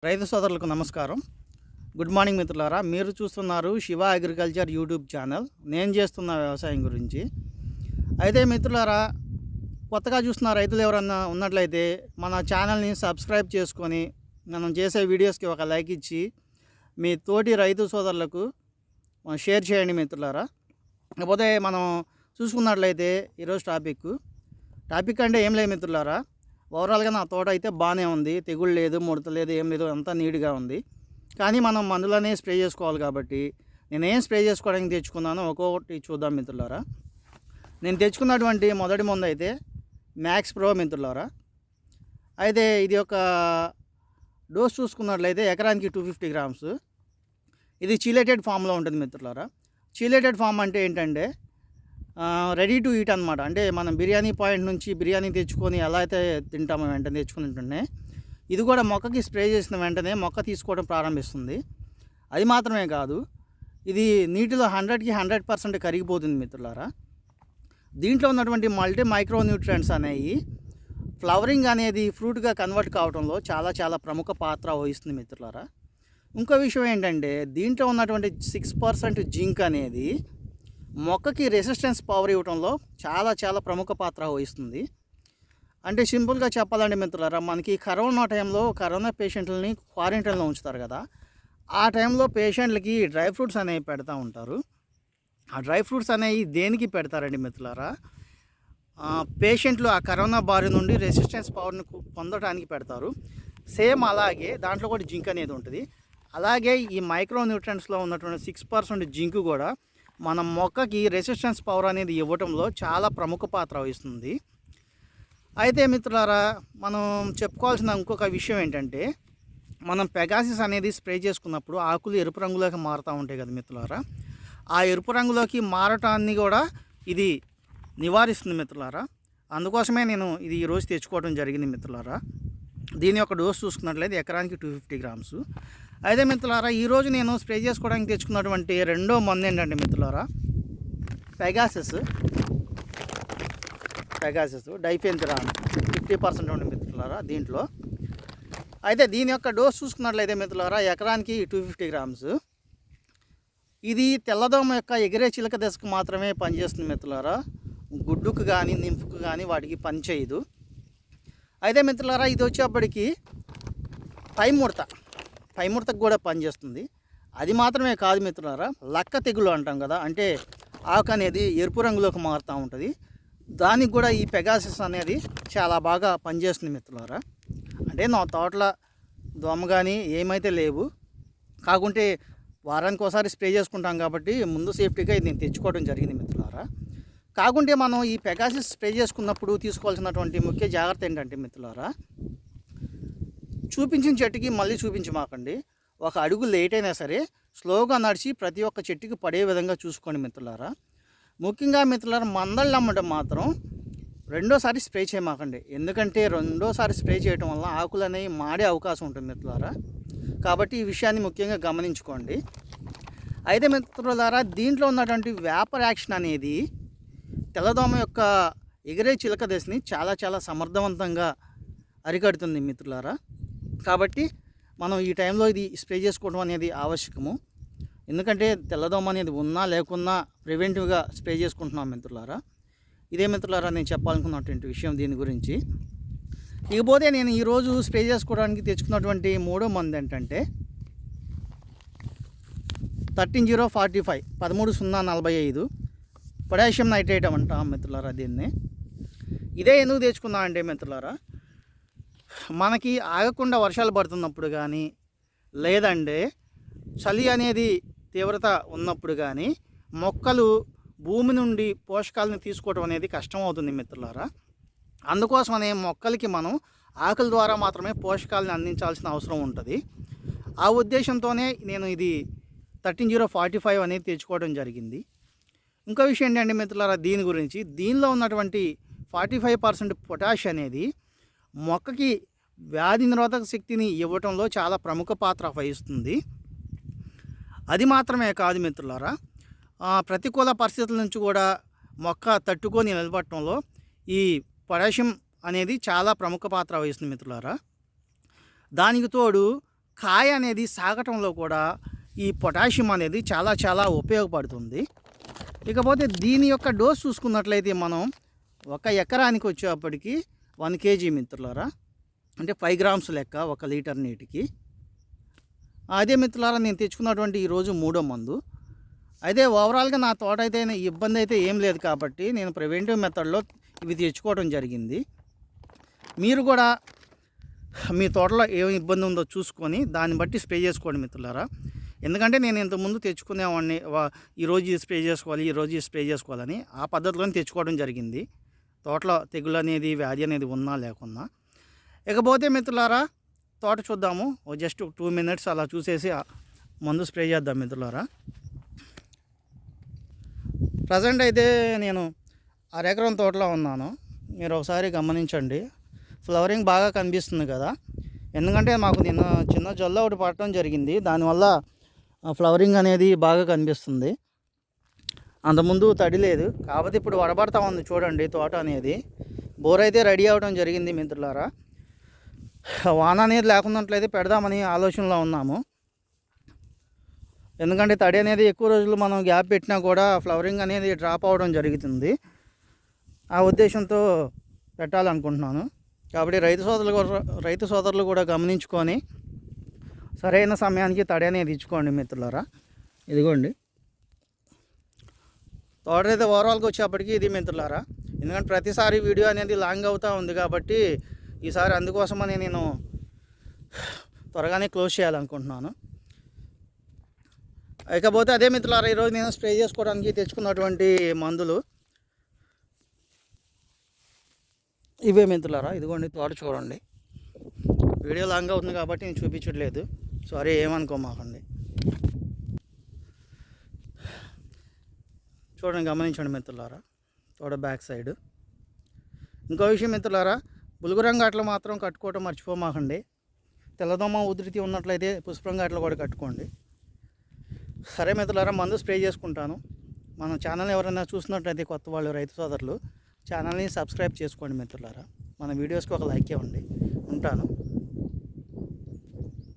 రైతు సోదరులకు నమస్కారం. గుడ్ మార్నింగ్ మిత్రులారా. మీరు చూస్తున్నారు శివ అగ్రికల్చర్ యూట్యూబ్ ఛానల్. నేను చేస్తున్న వ్యవసాయం గురించి. అయితే మిత్రులారా, కొత్తగా చూస్తున్న రైతులు ఎవరన్నా ఉన్నట్లయితే మన ఛానల్ని సబ్స్క్రైబ్ చేసుకొని మనం చేసే వీడియోస్కి ఒక లైక్ ఇచ్చి మీ తోటి రైతు సోదరులకు షేర్ చేయండి మిత్రులారా. కాకపోతే మనం చూసుకున్నట్లయితే ఈరోజు టాపిక్ అంటే ఏం లేదు మిత్రులారా. ఓవరాల్గా నా తోట అయితే బాగానే ఉంది, తెగుళ్ళు లేదు, ముడత లేదు, ఏం లేదు, అంతా నీట్గా ఉంది. కానీ మనం మందులనే స్ప్రే చేసుకోవాలి కాబట్టి నేనేం స్ప్రే చేసుకోవడానికి తెచ్చుకున్నానో ఒక్కొక్కటి చూద్దాం మిత్రులారా. నేను తెచ్చుకున్నటువంటి మొదటి మందు అయితే మ్యాక్స్ ప్రో మిత్రులారా. అయితే ఇది ఒక డోస్ చూసుకున్నట్లయితే ఎకరానికి 250 గ్రామ్స్. ఇది చీలేటెడ్ ఫామ్లో ఉంటుంది మిత్రులారా. చీలేటెడ్ ఫామ్ అంటే ఏంటంటే రెడీ టు ఈట్ అనమాట. అంటే మనం బిర్యానీ పాయింట్ నుంచి బిర్యానీ తెచ్చుకొని ఎలా అయితే తింటామో వెంటనే తెచ్చుకుని ఇది కూడా మొక్కకి స్ప్రే చేసిన వెంటనే మొక్క తీసుకోవడం ప్రారంభిస్తుంది. అది మాత్రమే కాదు, ఇది నీటిలో 100కి 100% కరిగిపోతుంది మిత్రులారా. దీంట్లో ఉన్నటువంటి మల్టీ మైక్రో న్యూట్రియంట్స్ అనేవి ఫ్లవరింగ్ అనేది ఫ్రూట్గా కన్వర్ట్ కావడంలో చాలా ప్రముఖ పాత్ర వహిస్తుంది మిత్రులారా. ఇంకో విషయం ఏంటంటే దీంట్లో ఉన్నటువంటి 6% జింక్ అనేది మొక్కకి రెసిస్టెన్స్ పవర్ ఇవ్వడంలో చాలా ప్రముఖ పాత్ర వహిస్తుంది. అంటే సింపుల్గా చెప్పాలంటే మిత్రులారా, మనకి కరోనా పేషెంట్లని క్వారంటైన్లో ఉంచుతారు కదా. ఆ టైంలో పేషెంట్లకి డ్రై ఫ్రూట్స్ అనేవి పెడతా ఉంటారు. ఆ డ్రై ఫ్రూట్స్ అనేవి దేనికి పెడతారండి మిత్రులారా? పేషెంట్లు ఆ కరోనా బారి నుండి రెసిస్టెన్స్ పవర్ని పొందడానికి పెడతారు. సేమ్ అలాగే దాంట్లో కూడా జింక్ అనేది ఉంటుంది. అలాగే ఈ మైక్రో న్యూట్రియంట్స్లో ఉన్నటువంటి 6% జింక్ కూడా మన మొక్కకి రెసిస్టెన్స్ పవర్ అనేది ఇవ్వటంలో చాలా ప్రముఖ పాత్ర వహిస్తుంది. అయితే మిత్రులారా, మనం చెప్పుకోవాల్సిన ఇంకొక విషయం ఏంటంటే మనం పెగాసిస్ అనేది స్ప్రే చేసుకున్నప్పుడు ఆకులు ఎరుపు రంగులోకి మారుతూ ఉంటాయి కదా మిత్రులారా. ఆ ఎరుపు రంగులోకి మారటాన్ని కూడా ఇది నివారిస్తుంది మిత్రులారా. అందుకోసమే నేను ఇది ఈరోజు తెచ్చుకోవడం జరిగింది మిత్రులారా. దీని యొక్క డోస్ చూసుకున్నట్లయితే ఎకరానికి 250 గ్రామ్స్. అయితే మిత్రులారా, ఈరోజు నేను స్ప్రే చేసుకోవడానికి తెచ్చుకున్నటువంటి రెండో మందు ఏంటంటే మిత్రులారా, పెగాసిస్ డైఫెన్థ్రాన్ 50% ఉంది మిత్రులారా దీంట్లో. అయితే దీని యొక్క డోస్ చూసుకున్నట్లయితే మిత్రులారా ఎకరానికి 250 గ్రామ్స్. ఇది తెల్లదోమ యొక్క ఎగిరే చిలక దశకు మాత్రమే పనిచేస్తుంది మిత్రులారా. గుడ్డుకు కానీ నింపుకు కానీ వాటికి పనిచేయదు. అయితే మిత్రులారా, ఇది వచ్చేప్పటికి పై ముడతకు కూడా పనిచేస్తుంది. అది మాత్రమే కాదు మిత్రులారా, లక్క తెగులు అంటాం కదా, అంటే ఆకు అనేది ఎరుపు రంగులోకి మారుతూ ఉంటుంది. దానికి కూడా ఈ పెగాసిస్ అనేది చాలా బాగా పనిచేస్తుంది మిత్రులారా. అంటే నా తోటలో దోమ కానీ ఏమైతే లేవు, కాకుంటే వారానికి ఒకసారి స్ప్రే చేసుకుంటాం కాబట్టి ముందు సేఫ్టీగా ఇది నేను తెచ్చుకోవడం జరిగింది మిత్రులారా. కాకుంటే మనం ఈ పెగాసిస్ స్ప్రే చేసుకున్నప్పుడు తీసుకోవాల్సినటువంటి ముఖ్య జాగ్రత్త ఏంటంటే మిత్రులారా, చూపించిన చెట్టుకి మళ్ళీ చూపించమాకండి. ఒక అడుగు లేట్ అయినా సరే స్లోగా నడిచి ప్రతి ఒక్క చెట్టుకి పడే విధంగా చూసుకోండి మిత్రులారా. ముఖ్యంగా మిత్రులారా, మందళ్ళు అమ్మటం మాత్రం రెండోసారి స్ప్రే చేయమాకండి. ఎందుకంటే రెండోసారి స్ప్రే చేయడం వల్ల ఆకులు అనేవి మాడే అవకాశం ఉంటుంది మిత్రులారా. కాబట్టి ఈ విషయాన్ని ముఖ్యంగా గమనించుకోండి. అయితే మిత్రులారా, దీంట్లో ఉన్నటువంటి వేపర్ యాక్షన్ అనేది తెల్లదోమ యొక్క ఎగిరే చిలక దశని చాలా సమర్థవంతంగా అరికడుతుంది మిత్రులారా. కాబట్టి మనం ఈ టైంలో ఇది స్ప్రే చేసుకోవడం అనేది ఆవశ్యకము. ఎందుకంటే తెల్లదోమ అనేది ఉన్నా లేకున్నా ప్రివెంటివ్గా స్ప్రే చేసుకుంటున్నాం మిత్రులారా. ఇదే మిత్రులారా నేను చెప్పాలనుకున్నటువంటి విషయం దీని గురించి. ఇకపోతే నేను ఈరోజు స్ప్రే చేసుకోవడానికి తెచ్చుకున్నటువంటి మూడో మందు ఏంటంటే 13045 13045 పొటాషియం నైట్రేట్ అంటాం మిత్రులారా దీన్ని. ఇదే ఎందుకు తెచ్చుకున్నా అంటే మిత్రులారా, మనకి ఆగకుండా వర్షాలు పడుతున్నప్పుడు కానీ లేదంటే చలి అనేది తీవ్రత ఉన్నప్పుడు కానీ మొక్కలు భూమి నుండి పోషకాలను తీసుకోవడం అనేది కష్టం అవుతుంది మిత్రులారా. అందుకోసమనే మొక్కలకి మనం ఆకుల ద్వారా మాత్రమే పోషకాలను అందించాల్సిన అవసరం ఉంటుంది. ఆ ఉద్దేశంతోనే నేను ఇది 13045 అనేది తెచ్చుకోవడం జరిగింది. ఇంకో విషయం ఏంటంటే మిత్రులారా, దీని గురించి దీనిలో ఉన్నటువంటి 45% పొటాష్ అనేది మొక్కకి వ్యాధి నిరోధక శక్తిని ఇవ్వటంలో చాలా ప్రముఖ పాత్ర వహిస్తుంది. అది మాత్రమే కాదు మిత్రులారా, ప్రతికూల పరిస్థితుల నుంచి కూడా మొక్క తట్టుకొని నిలబడటంలో ఈ పొటాషియం అనేది చాలా ప్రముఖ పాత్ర వహిస్తుంది మిత్రులారా. దానికి తోడు కాయ అనేది సాగటంలో కూడా ఈ పొటాషియం అనేది చాలా చాలా ఉపయోగపడుతుంది. ఇకపోతే దీని యొక్క డోస్ చూసుకున్నట్లయితే మనం ఒక ఎకరానికి వచ్చేప్పటికి 1 kg మిత్రులారా, అంటే 5 grams లెక్క 1 లీటర్ నీటికి. అదే మిత్రులారా నేను తెచ్చుకున్నటువంటి ఈరోజు 3వ మందు. అయితే ఓవరాల్గా నా తోట అయితే ఇబ్బంది అయితే ఏం లేదు కాబట్టి నేను ప్రివెంటివ్ మెథడ్లో ఇవి తెచ్చుకోవడం జరిగింది. మీరు కూడా మీ తోటలో ఏం ఇబ్బంది ఉందో చూసుకొని దాన్ని బట్టి స్ప్రే చేసుకోండి మిత్రులారా. ఎందుకంటే నేను ఇంతకుముందు తెచ్చుకునేవాడిని, ఈరోజు ఇది స్ప్రే చేసుకోవాలి, ఈరోజు ఇది స్ప్రే చేసుకోవాలని ఆ పద్ధతిలోనే తెచ్చుకోవడం జరిగింది, తోటలో తెగులు అనేది వ్యాధి అనేది ఉన్నా లేకున్నా. ఇకపోతే మిత్రులారా తోట చూద్దాము. జస్ట్ 2 minutes అలా చూసేసి మందు స్ప్రే చేద్దాం మిత్రులారా. ప్రజెంట్ అయితే నేను 1/2 ఎకరం తోటలో ఉన్నాను. మీరు ఒకసారి గమనించండి, ఫ్లవరింగ్ బాగా కనిపిస్తుంది కదా. ఎందుకంటే మాకు నిన్న చిన్న జొల్ల ఒకటి పడటం జరిగింది, దానివల్ల ఫ్లవరింగ్ అనేది బాగా కనిపిస్తుంది. అంతకుముందు తడి లేదు, కాకపోతే ఇప్పుడు వడబడతా ఉంది చూడండి తోట అనేది. బోర్ అయితే రెడీ అవ్వడం జరిగింది మిత్రులారా. వాన అనేది లేకున్నట్లయితే పెడదామని ఆలోచనలో ఉన్నాము. ఎందుకంటే తడి అనేది ఎక్కువ రోజులు మనం గ్యాప్ పెట్టినా కూడా ఫ్లవరింగ్ అనేది డ్రాప్ అవ్వడం జరుగుతుంది. ఆ ఉద్దేశంతో పెట్టాలనుకుంటున్నాను. కాబట్టి రైతు సోదరులు కూడా గమనించుకొని సరైన సమయానికి తడి అనేది ఇచ్చుకోండి మిత్రులారా. ఇదిగోండి తోట అయితే ఓవరాల్గా వచ్చేప్పటికి ఇది మిత్రులారా. ఎందుకంటే ప్రతిసారి వీడియో అనేది లాంగ్ అవుతూ ఉంది కాబట్టి ఈసారి అందుకోసమని నేను త్వరగానే క్లోజ్ చేయాలనుకుంటున్నాను. ఇకపోతే అదే మిత్రులారా ఈరోజు నేను స్ప్రే చేసుకోవడానికి తెచ్చుకున్నటువంటి మందులు ఇవే మిత్రులారా. ఇదిగోండి తోట చూడండి. వీడియో లాంగ్ అవుతుంది కాబట్టి నేను చూపించట్లేదు, సారీ ఏమనుకోమాకండి. చూడండి, గమనించండి మిత్రులారా తోట బ్యాక్ సైడ్. ఇంకో విషయం మిత్రులారా, బులుగురంగు అట్లు మాత్రం కట్టుకోవటం మర్చిపోమాకండి. తెల్లదోమ ఉధృతి ఉన్నట్లయితే పుష్పరంగు అట్లు కూడా కట్టుకోండి. సరే మిత్రులారా, మందు స్ప్రే చేసుకుంటాను. మన ఛానల్ ఎవరైనా చూసినట్లయితే కొత్త వాళ్ళు రైతు సోదరులు ఛానల్ని సబ్స్క్రైబ్ చేసుకోండి మిత్రులారా. మన వీడియోస్కి ఒక లైక్ ఇవ్వండి. ఉంటాను.